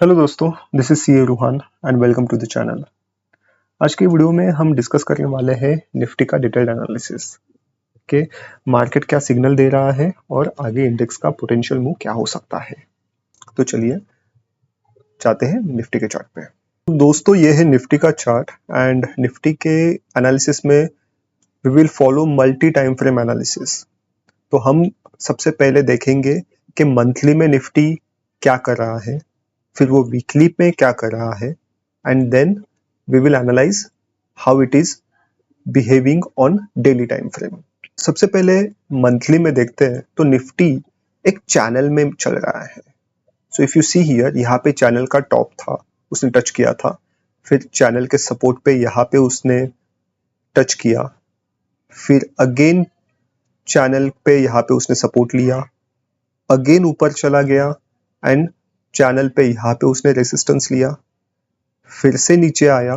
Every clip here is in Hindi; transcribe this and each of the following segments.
हेलो दोस्तों, this is C A Ruhan and welcome to the channel. आज की वीडियो में हम डिस्कस करने वाले हैं निफ्टी का डिटेल्ड एनालिसिस के मार्केट क्या सिग्नल दे रहा है और आगे इंडेक्स का पोटेंशियल मूव क्या हो सकता है। तो चलिए जाते हैं निफ्टी के चार्ट पे। तो दोस्तों ये है निफ्टी का चार्ट एंड निफ्टी के एनालिसिस में we will follow multi time frame analysis. तो हम सबसे पहले देखेंगे कि मंथली में निफ्टी क्या कर रहा है, फिर वो वीकली में क्या कर रहा है and then we will analyze how it is behaving on daily time frame. सबसे पहले मंथली में देखते हैं तो निफ्टी एक चैनल में चल रहा है। So if you see here, यहाँ पे चैनल का टॉप था, उसने टच किया था, फिर चैनल के सपोर्ट पे यहाँ पे उसने टच किया, फिर अगेन चैनल पे यहाँ पे उसने सपोर्ट लिया, अगेन ऊपर चला गया एंड चैनल पे यहाँ पे उसने रेसिस्टेंस लिया, फिर से नीचे आया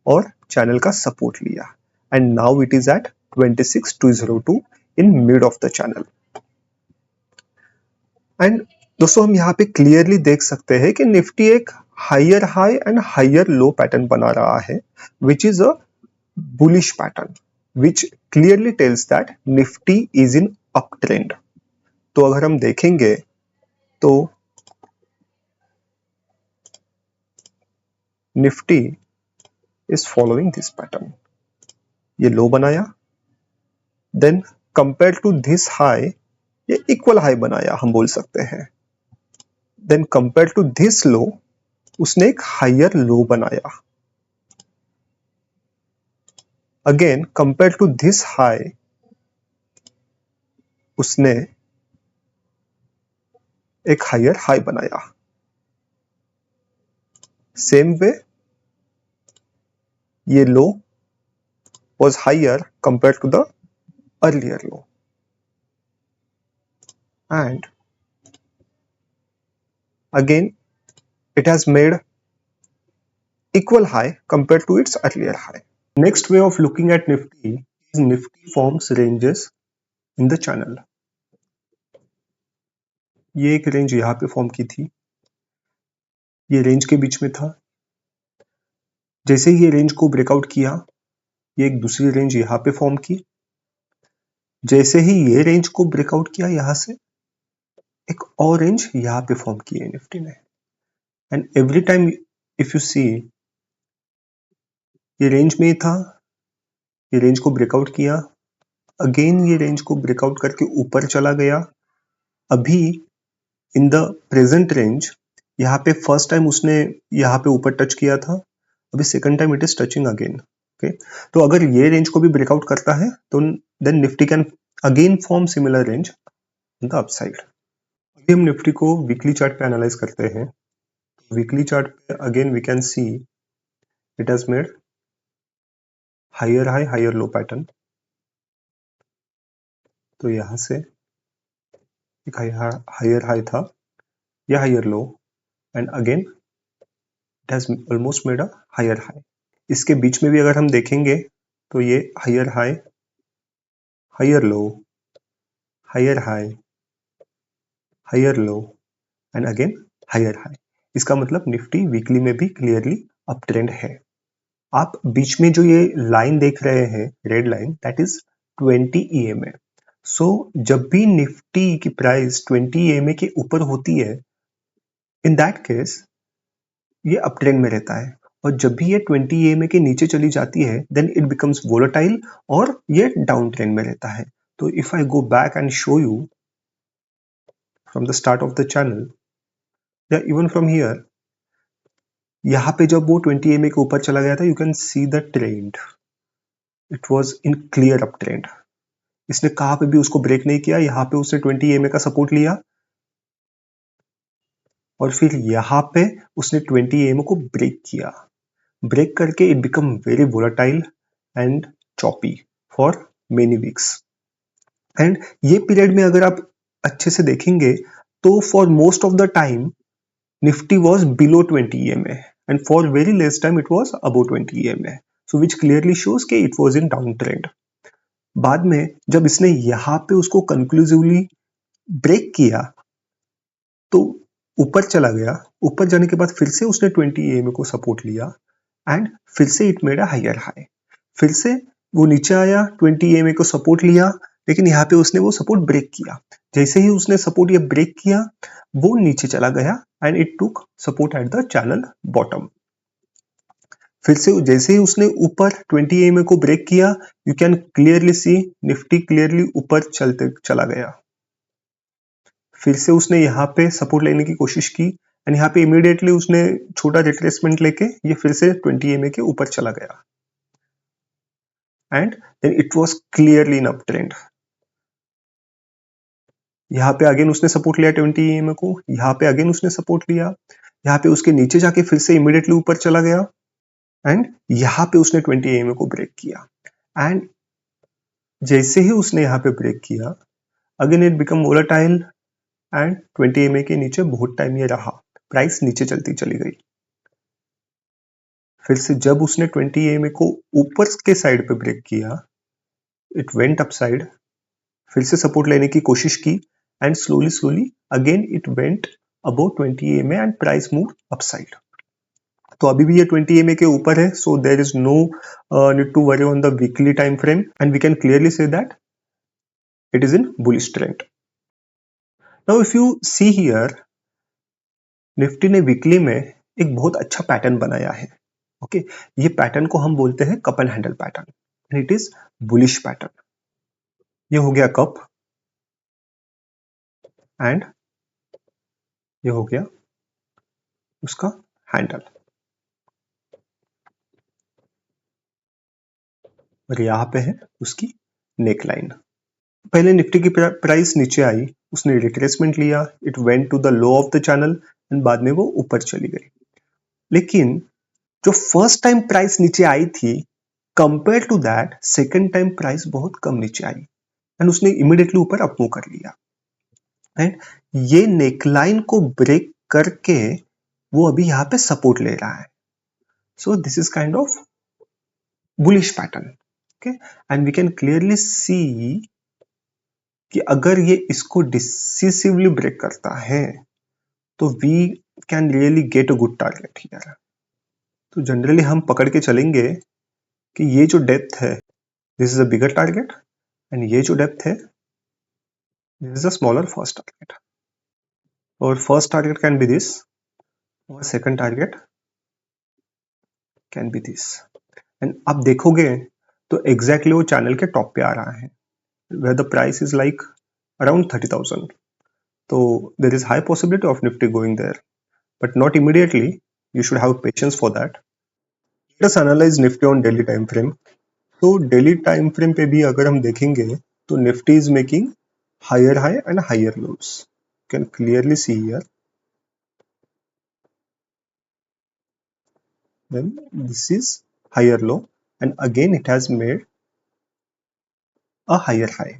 और चैनल का सपोर्ट लिया and now it is at 26202 in mid of the channel. And दोस्तों हम यहाँ पे क्लियरली देख सकते हैं कि निफ्टी एक higher high and higher low pattern बना रहा है which is a bullish pattern which clearly tells that Nifty is in up trend. तो अगर हम देखेंगे तो Nifty is following this pattern. ये लो बनाया, then compare to this high ये इक्वल हाई बनाया, हम बोल सकते हैं। Then compare to this low उसने एक हायर लो बनाया। Again compare to this high उसने एक हायर हाई बनाया। सेम वे ये लो was higher compared to the earlier low and again it has made equal high compared to its earlier high. Next way of looking at Nifty is Nifty forms ranges in the channel. ये एक रेंज यहाँ पे फॉर्म की थी, ये रेंज के बीच में था। जैसे ही ये रेंज को ब्रेकआउट किया, ये एक दूसरी रेंज यहाँ पे फॉर्म की। जैसे ही ये रेंज को ब्रेकआउट किया, यहाँ से एक और रेंज यहाँ पे फॉर्म की है निफ्टी ने। And every time if you see, ये रेंज में था, ये रेंज को ब्रेकआउट किया, अगेन ये रेंज को ब्रेकआउट करके ऊपर चला गया। अभी इन द प्रेजेंट रेंज यहाँ पे फर्स्ट टाइम उसने यहाँ पे ऊपर टच किया था, अभी second time it is touching again. Okay, तो अगर ये रेंज को भी ब्रेकआउट करता है तो then Nifty can again form similar range in the upside. अभी हम निफ्टी को वीकली चार्ट पे एनालाइज करते हैं। वीकली चार्ट पे again we can see it has made higher high higher low pattern. तो यहाँ से एक हायर हाई था, या higher low, and again it has almost made a higher high. इसके बीच में भी अगर हम देखेंगे तो ये higher high, higher low, higher high, higher low and again higher high. इसका मतलब निफ्टी वीकली में भी क्लियरली अप ट्रेंड है। आप बीच में जो ये लाइन देख रहे हैं, red line, that is 20 EMA। सो जब भी निफ्टी की प्राइस 20 EMA के ऊपर होती है, इन दैट केस ये अप ट्रेंड में रहता है, और जब भी ये 20 EMA के नीचे चली जाती है देन इट बिकम्स वोलेटाइल और ये डाउन ट्रेंड में रहता है। तो if I go back and show you from the start of the channel या इवन फ्रॉम हियर, यहाँ पे जब वो 20 EMA के ऊपर चला गया था, you can see the trend, it was in clear up trend. इसने कहाँ पे भी उसको ब्रेक नहीं किया, यहाँ पे उसने 20 EMA का सपोर्ट लिया और फिर यहाँ पे उसने 20 EMA को ब्रेक किया। ब्रेक करके it become very volatile and choppy for many weeks. And ये पीरियड में अगर आप अच्छे से देखेंगे तो for most of the time Nifty was below 20 EMA and for very less time it was above 20 EMA, so which clearly shows कि it was in down trend. बाद में जब इसने यहाँ पे उसको कंक्लूसिवली ब्रेक किया तो ऊपर चला गया, ऊपर जाने के बाद फिर से उसने 20 EMA को सपोर्ट लिया एंड फिर से it made a higher high. फिर से वो नीचे आया, 20 EMA को सपोर्ट लिया, लेकिन यहाँ पे उसने वो सपोर्ट ब्रेक किया। जैसे ही उसने सपोर्ट ये ब्रेक किया, वो नीचे चला गया and it took support at the channel bottom. फिर से जैसे ही उसने ऊपर 20 EMA को ब्रेक किया, you can clearly C Nifty clearly ऊपर चलते चला गया। फिर से उसने यहाँ पे सपोर्ट लेने की कोशिश की एंड यहाँ पे इमीडिएटली उसने छोटा रिट्रेसमेंट लेके ये फिर से 20 EMA के ऊपर चला गया and then it was clearly in up trend. यहाँ पे अगेन उसने सपोर्ट लिया 20 EMA को, यहाँ पे अगेन उसने सपोर्ट लिया, यहाँ पे उसके नीचे जाके फिर से इमीडिएटली ऊपर चला गया एंड यहाँ पे उसने 20 EMA को ब्रेक किया एंड जैसे ही उसने यहाँ पे ब्रेक किया, again it become volatile and 20 EMA के नीचे बहुत टाइम ये रहा, प्राइस नीचे चलती चली गई। फिर से जब उसने 20 EMA को ऊपर के साइड पे ब्रेक किया, इट वेंट अपसाइड, फिर से सपोर्ट लेने की कोशिश की and slowly again it went above 20 EMA and price move upside. तो अभी भी ये 20 EMA के ऊपर है, so there is no need to worry on the weekly time frame and we can clearly see that it is in bullish trend. Now if you see here, Nifty ने वीकली में एक बहुत अच्छा पैटर्न बनाया है। ओके ये पैटर्न को हम बोलते हैं cup and handle pattern and it is bullish pattern. ये हो गया कप एंड ये हो गया उसका हैंडल, और यहाँ पे है उसकी नेक लाइन। पहले निफ्टी की प्राइस नीचे आई, उसने रिट्रेसमेंट लिया, it went to the low of the channel and बाद में वो ऊपर चली गई। लेकिन जो फर्स्ट टाइम प्राइस नीचे आई थी, compare to that second time price बहुत कम नीचे आई एंड उसने इमीडिएटली ऊपर अप मूव कर लिया एंड ये नेकलाइन को ब्रेक करके वो अभी यहाँ पे सपोर्ट ले रहा है। So this is kind of bullish pattern. Okay and we can clearly see कि अगर ये इसको डिसिसिवली ब्रेक करता है तो we can really get a good target here. तो जनरली हम पकड़ के चलेंगे कि ये जो डेप्थ है this is a bigger target and ये जो डेप्थ है this is a smaller first target, और first target can be this और second target can be this. And आप देखोगे तो एग्जैक्टली वो चैनल के टॉप पे आ रहा है where the price is like around 30,000. So there is high possibility of Nifty going there, but not immediately. You should have patience for that. Let us analyze Nifty on daily time frame. तो daily time frame पे भी अगर हम देखेंगे तो Nifty is making higher high and higher lows. You can clearly see here. Then this is higher low and again it has made a higher high.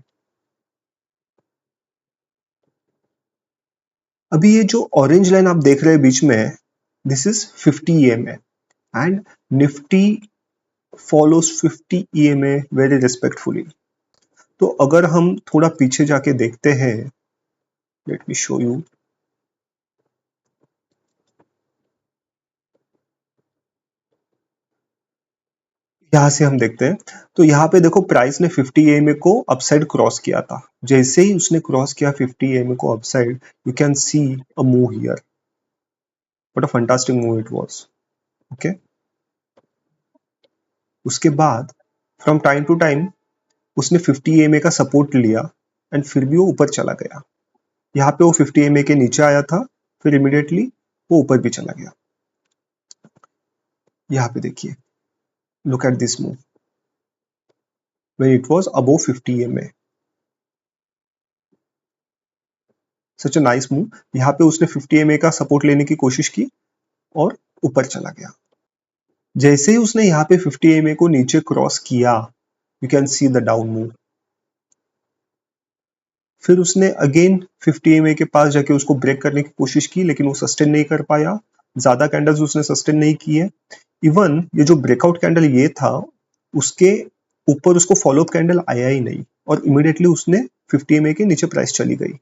अभी ये जो ऑरेंज लाइन आप देख रहे हैं बीच में, this is 50 EMA and Nifty follows 50 EMA very respectfully. तो अगर हम थोड़ा पीछे जाके देखते हैं, लेट मी शो यू, यहां से हम देखते हैं तो यहाँ पे देखो प्राइस ने 50 EMA को अपसाइड क्रॉस किया था। जैसे ही उसने क्रॉस किया 50 EMA को upside, you can see a move here, what a fantastic move it was. Okay उसके बाद फ्रॉम टाइम टू टाइम उसने 50 EMA का सपोर्ट लिया एंड फिर भी वो ऊपर चला गया। यहाँ पे वो 50 EMA के नीचे आया था, फिर इमीडिएटली वो ऊपर भी चला गया। यहाँ पे देखिए, look at this move when it was above 50 EMA, such a nice move। यहाँ पे उसने 50 EMA का सपोर्ट लेने की कोशिश की और ऊपर चला गया। जैसे ही उसने यहाँ पे 50 EMA को नीचे क्रॉस किया, you can see the down move. फिर उसने अगेन 50 EMA के पास जाके उसको ब्रेक करने की कोशिश की, लेकिन वो सस्टेन नहीं कर पाया। ज्यादा कैंडल्स उसने सस्टेन नहीं किए। इवन ये जो ब्रेकआउट कैंडल ये था, उसके ऊपर उसको फॉलोअप कैंडल आया ही नहीं और इमीडिएटली उसने 50 EMA के नीचे प्राइस चली गई।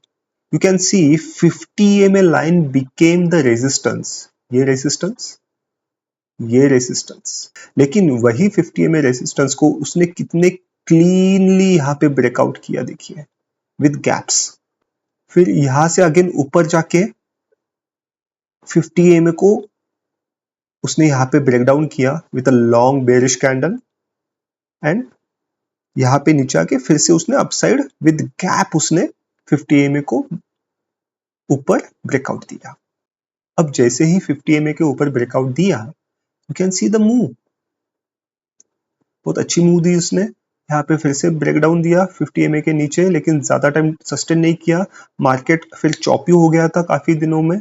you can see 50 EMA line became the resistance. ये रेसिस्टेंस, लेकिन वही 50 EMA रेसिस्टेंस को उसने कितने क्लीनली यहाँ पे ब्रेकआउट किया, देखिए, विद गैप्स। फिर यहां से अगेन ऊपर जाके 50 EMA को उसने यहाँ पे ब्रेक डाउन किया with a long bearish candle, and यहाँ पे नीचे आके फिर से उसने अपसाइड विद गैप उसने 50 EMA को ऊपर ब्रेकआउट दिया। अब जैसे ही 50 EMA के ऊपर ब्रेकआउट दिया, you can see the move, बहुत अच्छी मूव दी उसने। यहाँ पे फिर से ब्रेक डाउन दिया 50 EMA के नीचे, लेकिन ज्यादा टाइम सस्टेन नहीं किया, मार्केट फिर चॉपी हो गया था काफी दिनों में।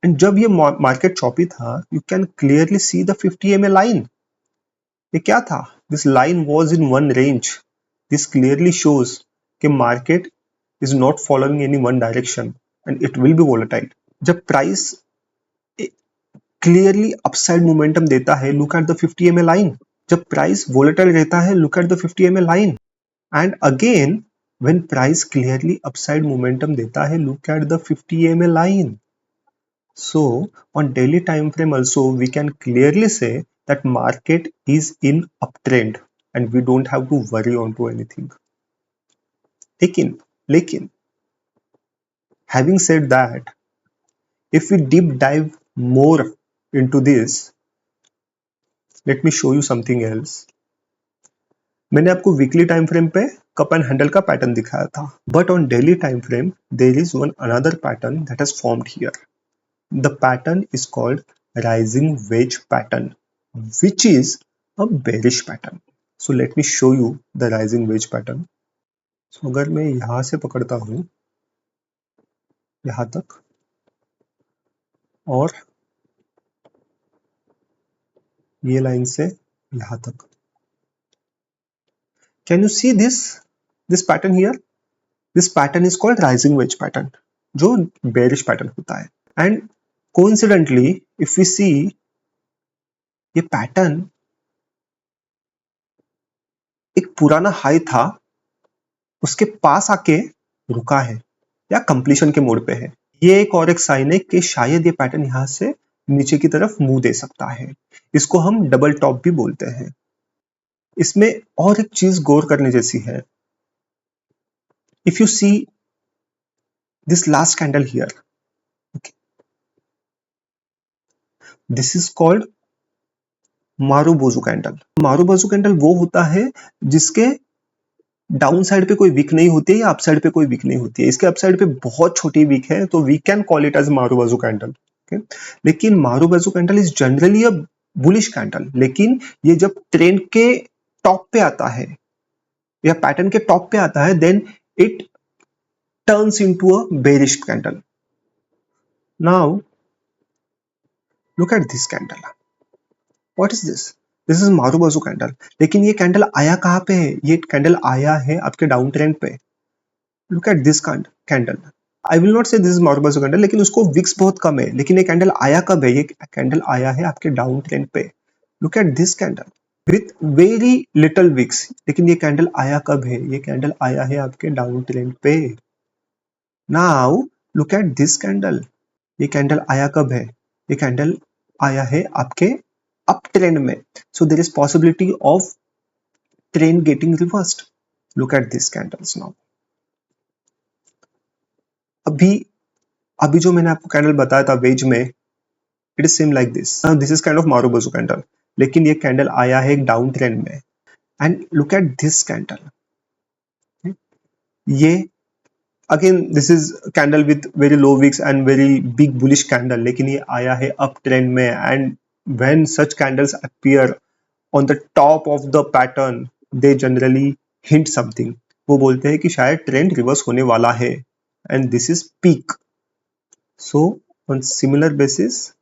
एंड जब ये मार्केट चॉपी था, you can clearly see the 50 EMA line. ये क्या था? This line was in one range. This clearly shows कि market is not following any one direction and it will be volatile. जब प्राइस क्लियरली अपसाइड मोमेंटम देता है, look at the 50 EMA line. जब प्राइस वोलेटाइल रहता है, look at the 50 EMA line. And again when price clearly upside momentum देता है, look at the 50 EMA line. So on daily time frame also we can clearly say that market is in uptrend and we don't have to worry on to anything. लेकिन having said that, if we deep dive more into this, let me show you something else. मैंने आपको वीकली टाइम फ्रेम पे कप एंड हैंडल का पैटर्न दिखाया था, but on daily time frame there is one another pattern that has formed here. The pattern is called rising wedge pattern, which is a bearish pattern. So let me show you the rising wedge pattern. So अगर मैं यहां से पकड़ता हूं यहां तक और ये लाइन से यहां तक, can you see this pattern here? This pattern is called rising wedge pattern, जो bearish pattern होता है. And coincidentally, if we see ये पैटर्न एक पुराना हाई था, उसके पास आके रुका है या कंप्लीशन के मोड पे है। ये एक और एक साइन है कि शायद ये पैटर्न यहां से नीचे की तरफ मुंह दे सकता है। इसको हम डबल टॉप भी बोलते हैं। इसमें और एक चीज गौर करने जैसी है। If you see this last candle here, this is called marubozu candle. Marubozu candle वो होता है जिसके डाउन साइड पे कोई विक नहीं होती है या अप साइड पे कोई विक नहीं होती है. इसके अप साइड पे बहुत छोटी विक है, तो we can call it as marubozu candle. लेकिन marubozu candle is generally a bullish candle. लेकिन ये जब ट्रेंड के टॉप पे आता है या पैटर्न के टॉप पे आता है, then it turns into a bearish candle. Now look at this candle. What is this? This is marubozu candle. लेकिन ये कैंडल आया कहां पे है? ये कैंडल आया है आपके डाउन ट्रेंड पे. Look at this candle. I will not से दिस इज मारुबोजू कैंडल, लेकिन उसको विक्स बहुत कम है. लेकिन ये कैंडल आया कब है? ये कैंडल आया है आपके डाउन ट्रेंड पे. Look at this candle with very little wicks. लेकिन ये कैंडल आया कब है? ये कैंडल आया है आपके डाउन ट्रेंड पे. Now look at this candle. ये कैंडल आया कब है? ये कैंडल आया है आपके अप ट्रेंड में. So there is possibility of trend getting reversed. Look at this candles now. अभी जो मैंने आपको कैंडल बताया था वेज में, it is same like this. This is kind of marubozu candle. लेकिन ये कैंडल आया है एक डाउन ट्रेंड में. And look at this candle. ये again this is candle with very low wicks and very big bullish candle. लेकिन ये आया है अप ट्रेंड में. And when such candles appear on the top of the pattern, they generally hint something. वो बोलते हैं कि शायद ट्रेंड रिवर्स होने वाला है. And this is peak. So on similar basis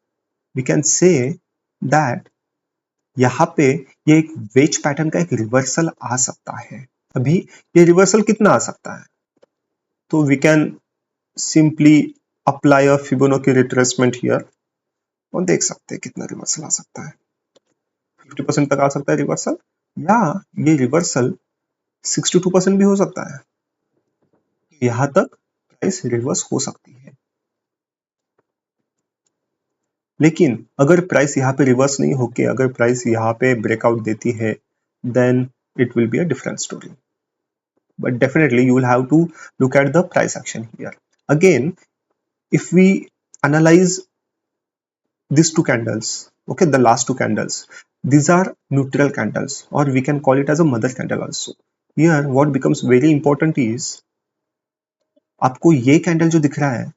we can say that यहाँ पे ये एक वेज पैटर्न का एक रिवर्सल आ सकता है. अभी ये रिवर्सल कितना आ सकता है? तो we can simply apply a Fibonacci retracement here और देख सकते हैं कितना रिवर्सल आ सकता है. 50% तक आ सकता है रिवर्सल, या ये रिवर्सल 62% भी हो सकता है. यहाँ तक प्राइस रिवर्स हो सकती है। लेकिन अगर प्राइस यहाँ पे रिवर्स नहीं होके अगर प्राइस यहाँ पे ब्रेकआउट देती है, then it will be a different story. But definitely you will have to look at the price action here. Again, if we analyze these two candles, okay, the last two candles, these are neutral candles, or we can call it as a mother candle also. Here what becomes very important is आपको ये कैंडल जो दिख रहा है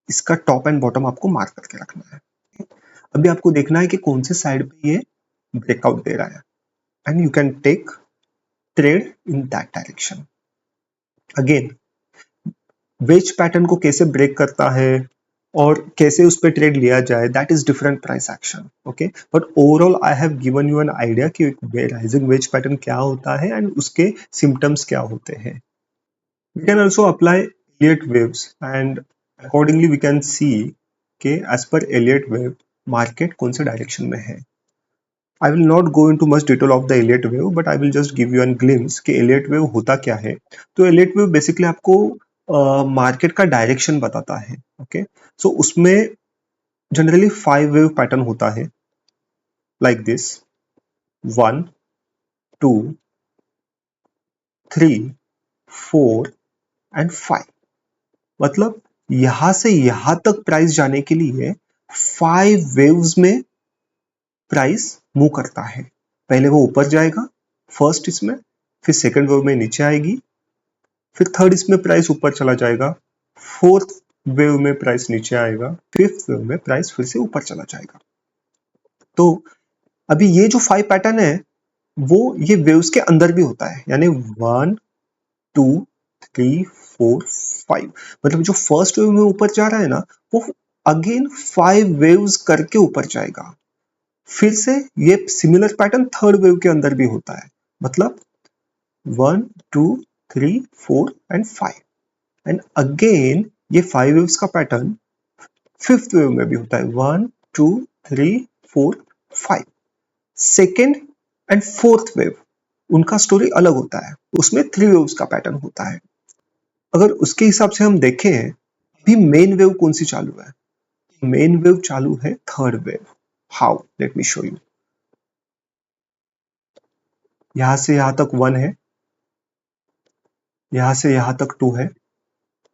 इसका टॉप एंड बॉटम आपको मार्क करके रखना है. अभी आपको देखना है कि कौन से साइड पे ये ब्रेकआउट दे रहा है, and you can take trade in that direction. Again, wedge pattern को कैसे ब्रेक करता है और कैसे उस पर ट्रेड लिया जाए, that is different price action. Okay, but overall I have given you an idea कि राइजिंग वेज पैटर्न क्या होता है एंड उसके सिम्टम्स क्या होते हैं. We can also apply Elliott waves and accordingly we can see के एज पर एलियट वेव मार्केट कौन से डायरेक्शन में है. I will not go into much detail of the Elliott wave, but I will just give you a glimpse कि Elliott wave होता क्या है. तो Elliott wave basically आपको मार्केट का डायरेक्शन बताता है. ओके, सो उसमें जनरली 5 वेव पैटर्न होता है, लाइक दिस 1 2 3 4 एंड 5. मतलब यहां से यहां तक प्राइस जाने के लिए 5 वेव्स में प्राइस मूव करता है. पहले वो ऊपर जाएगा फर्स्ट इसमें, फिर सेकंड वेव में नीचे आएगी, फिर थर्ड इसमें प्राइस ऊपर चला जाएगा, फोर्थ वेव में प्राइस नीचे आएगा, फिफ्थ वेव में प्राइस फिर से ऊपर चला जाएगा. तो अभी ये जो 5 पैटर्न है वो ये वेव्स के अंदर भी होता है, यानी 1 2 3 4 5. मतलब जो फर्स्ट वेव में ऊपर जा रहा है ना वो अगेन 5 वेव्स करके ऊपर जाएगा. फिर से ये सिमिलर पैटर्न थर्ड वेव के अंदर भी होता है. मतलब 1 2 3 4 एंड 5, एंड अगेन ये 5 वेव्स का पैटर्न फिफ्थ वेव में भी होता है. 1 2 3 4 5. सेकेंड एंड फोर्थ वेव उनका स्टोरी अलग होता है, उसमें 3 वेव्स का पैटर्न होता है. अगर उसके हिसाब से हम देखें अभी मेन वेव कौन सी चालू है, मेन वेव चालू है third wave. How, let me show you. यहां से यहां तक 1 है, यहां से यहां तक 2 है.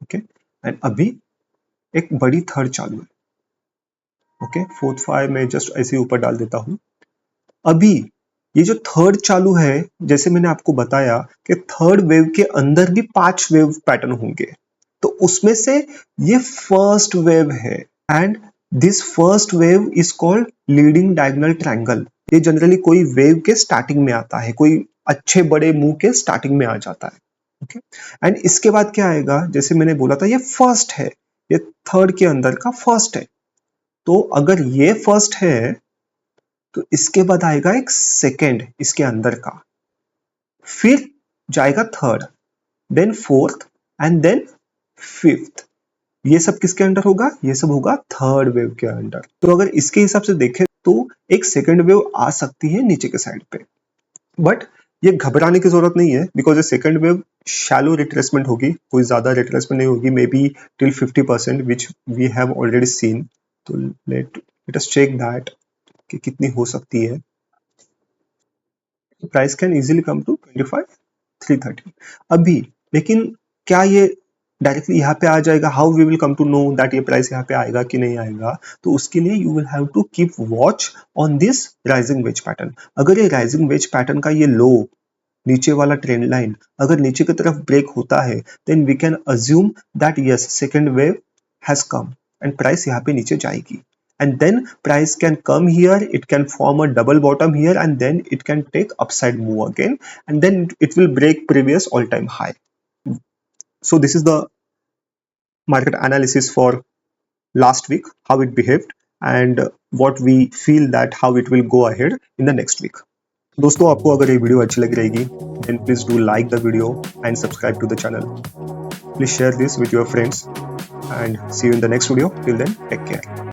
ओके, एंड अभी एक बड़ी थर्ड चालू है. ओके, फोर्थ 5 में जस्ट ऐसे ऊपर डाल देता हूं. अभी ये जो थर्ड चालू है, जैसे मैंने आपको बताया कि थर्ड वेव के अंदर भी 5 वेव पैटर्न होंगे, तो उसमें से ये फर्स्ट वेव है, and this first wave is called leading diagonal triangle. ये जनरली कोई वेव के स्टार्टिंग में आता है, कोई अच्छे बड़े मूव के स्टार्टिंग में आ जाता है. ओके, एंड इसके बाद क्या आएगा, जैसे मैंने बोला था ये फर्स्ट है, ये थर्ड के अंदर का फर्स्ट है. तो अगर ये फर्स्ट है तो इसके बाद आएगा एक सेकेंड इसके अंदर का, फिर जाएगा third, then fourth and then fifth. ये सब किसके अंडर होगा, ये सब होगा थर्ड वेव के अंडर. तो अगर इसके हिसाब से देखें तो एक सेकेंड वेव आ सकती है नीचे के साइड पे, बट ये घबराने की जरूरत नहीं है, बिकॉज ये सेकेंड वेव शैलो रिट्रेसमेंट होगी, कोई ज्यादा रिट्रेसमेंट नहीं होगी, may be till 50% which we have already seen. तो लेट अस चेक दैट कि कितनी हो सकती है. Price can easily come to 25 330 अभी. लेकिन क्या ये डायरेक्टली यहाँ पे आ जाएगा, how we will come to know that ये प्राइस यहाँ पे आएगा कि नहीं आएगा. तो उसके लिए you will have to keep watch on this rising wedge pattern. अगर ये राइजिंग वेज पैटर्न का ये लो नीचे वाला ट्रेंड लाइन अगर नीचे की तरफ ब्रेक होता है, then we can assume that yes second wave has come and price यहाँ पे नीचे जाएगी. And then price can come here, it can form a double bottom here, and then it can take upside move again, and then it will break previous all-time high. So this is the market analysis for last week, how it behaved and what we feel that how it will go ahead in the next week. दोस्तों, आपको अगर ये वीडियो अच्छी लग रहेगी then please do like the video and subscribe to the channel. Please share this with your friends and see you in the next video. Till then, take care.